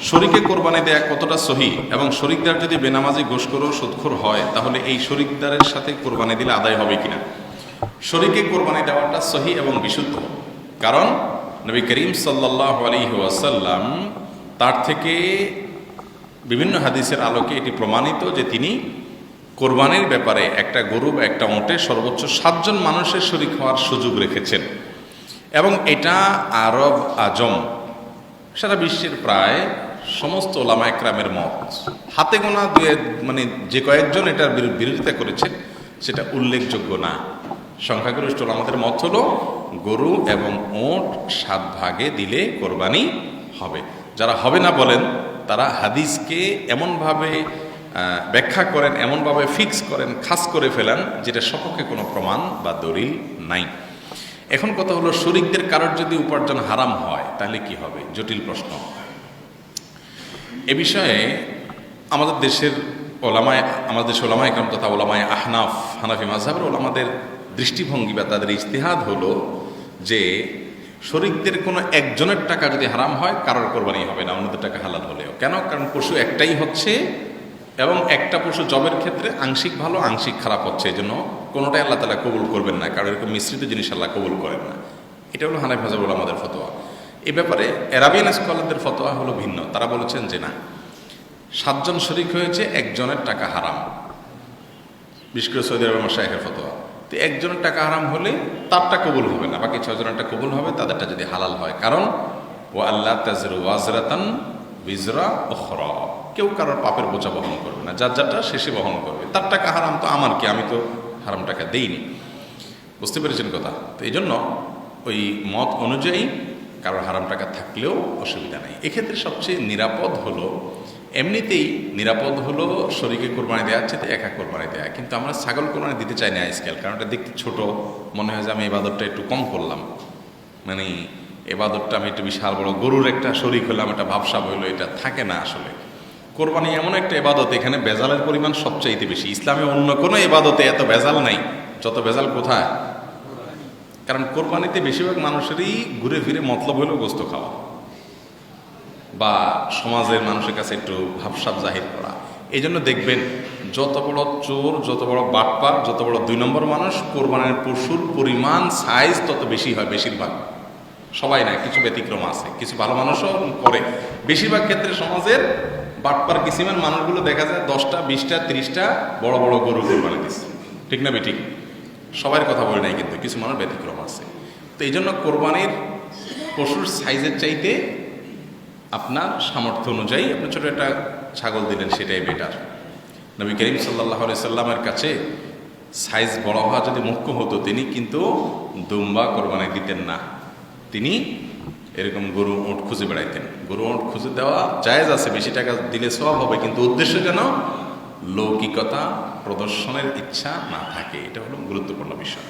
শরীকে কোরবানি দেয়া কতটা সহি, এবং শরিকদার যদি বেনামাজি গোশখোর ও সুদখোর হয় তাহলে এই শরিকদারের সাথে কোরবানি দিলে আদায় হবে কিনা? শরীকে কোরবানি দেওয়াটা সহি এবং বিশুদ্ধ, কারণ নবী করিম সাল্লাল্লাহু আলাইহি ওয়াসাল্লাম তার থেকে বিভিন্ন হাদিসের আলোকে এটি প্রমাণিত যে তিনি কোরবানির ব্যাপারে একটা গরু বা একটা উটে সর্বোচ্চ 7 জন মানুষের শরীক হওয়ার সুযোগ রেখেছেন। এবং এটা আরব আজম সারা বিশ্বের প্রায় সমস্ত ওলামা একরামের মত, হাতে গোনা মানে যে কয়েকজন এটার বিরোধিতা করেছেন সেটা উল্লেখযোগ্য না। সংখ্যাগরিষ্ঠ ওলামাদের মত হলো গরু এবং ওট 7 ভাগে দিলে কোরবানি হবে। যারা হবে না বলেন তারা হাদিসকে এমনভাবে ব্যাখ্যা করেন, এমনভাবে ফিক্স করেন, খাস করে ফেলেন যেটা সপক্ষে কোনো প্রমাণ বা দলিল নাই। এখন কথা হলো, শরিকদের কারোর যদি উপার্জন হারাম হয় তাহলে কি হবে? জটিল প্রশ্ন। এ বিষয়ে আমাদের দেশের ওলামায়ে কেরাম তথা ওলামায়ে আহনাফ, হানাফি মাযহাবের ওলামাদের দৃষ্টিভঙ্গি বা তাদের ইজতিহাদ হলো যে শরিকদের কোনো একজনের টাকা যদি হারাম হয় কারোর কোরবানি হবে না, অন্যদের টাকা হালাল হলেও। কেন? কারণ পশু একটাই হচ্ছে এবং একটা পশু জবের ক্ষেত্রে আংশিক ভালো আংশিক খারাপ হচ্ছে, এই জন্য কোনোটাই আল্লাহ তাআলা কবুল করবেন না, কারণ এরকম মিশ্রিত জিনিস আল্লাহ কবুল করেন না। এটা হলো হানাফি মাযহাবের ওলামাদের ফতোয়া। এ ব্যাপারে আরাবিয়ান স্কলারদের ফতোয়া হলো ভিন্ন। তারা বলেছেন যে না, 7 জন শরিক হয়েছে, একজনের টাকা হারাম, বিশেষ করে সৌদি আরবের মাশায়েখের ফতোয়া। তো একজনের টাকা হারাম হলে তারটা কবুল হবে না, বাকি 6 জনেরটা কবুল হবে, তাদেরটা যদি হালাল হয়। কারণ ও আল্লাহ তাজরু ওয়াজরাতান বিজরা উখরা, কেউ কারোর পাপের বোঝা বহন করবে না, যার যারটা শেষে বহন করবে। তার টাকা হারাম তো আমার কি, আমি তো হারাম টাকা দেইনি। বুঝতে পেরেছেন কথা? তো এই জন্য ওই মত অনুযায়ী কারোর হারাম টাকা থাকলেও অসুবিধা নেই। এক্ষেত্রে সবচেয়ে নিরাপদ হলো, এমনিতেই নিরাপদ হলো শরীকে কোরবানি দেওয়ার চেয়ে একা কোরবানি দেওয়া। কিন্তু আমরা ছাগল কোরবানি দিতে চাই না আজকাল, কারণ এটা দেখতে ছোট মনে হয় যে আমি ইবাদতটা একটু কম করলাম, মানে ইবাদতটা আমি একটু বিশাল বড় গরুর একটা শরীক হলাম, এটা ভাবসাব হইলো, এটা থাকে না আসলে। কোরবানি এমন একটা ইবাদত, এখানে ভেজালের পরিমাণ সবচাইতে বেশি। ইসলামে অন্য কোনো ইবাদতে এত ভেজাল নাই যত ভেজাল কোথায়? কারণ কোরবানিতে বেশিরভাগ মানুষেরই ঘুরে ফিরে মতলব হলো গোস্ত খাওয়া বা সমাজের মানুষের কাছে একটু ভাবসাব জাহির করা। এই জন্য দেখবেন যত বড় চোর, যত বড় বাটপার, যত বড় 2 নম্বর মানুষ, কোরবানির পশুর পরিমাণ সাইজ তত বেশি হয়। বেশিরভাগ, সবাই না, কিছু ব্যতিক্রম আছে, কিছু ভালো মানুষও করে। বেশিরভাগ ক্ষেত্রে সমাজের বাটপার কিসিমের মানুষগুলো দেখা যায় 10টা 20টা 30টা বড় বড় গরু কোরবানি দিচ্ছে। ঠিক না বেঠিক? সবার কথা বলে নাই, কিন্তু কিছু মানুষ ব্যতিক্রম আছে। তো এই জন্য কোরবানির পশুর সাইজের চাইতে আপনার সামর্থ্য অনুযায়ী আপনি ছোটো একটা ছাগল দিলেন, সেটাই বেটার। নবী করিম সাল্লাল্লাহু আলাইহি সাল্লামের কাছে সাইজ বড় হওয়া যদি মুখ্য হতো, তিনি কিন্তু দুম্বা কোরবানি দিতেন না। তিনি এরকম গরু উট খুঁজে বেড়াইতেন। গরু উট খুঁজে দেওয়া জায়েজ আছে, বেশি টাকা দিলে সওয়াব হবে, কিন্তু উদ্দেশ্য যেন লৌকিকতা প্রদর্শনের ইচ্ছা না থাকে। এটা হলো গুরুত্বপূর্ণ বিষয়।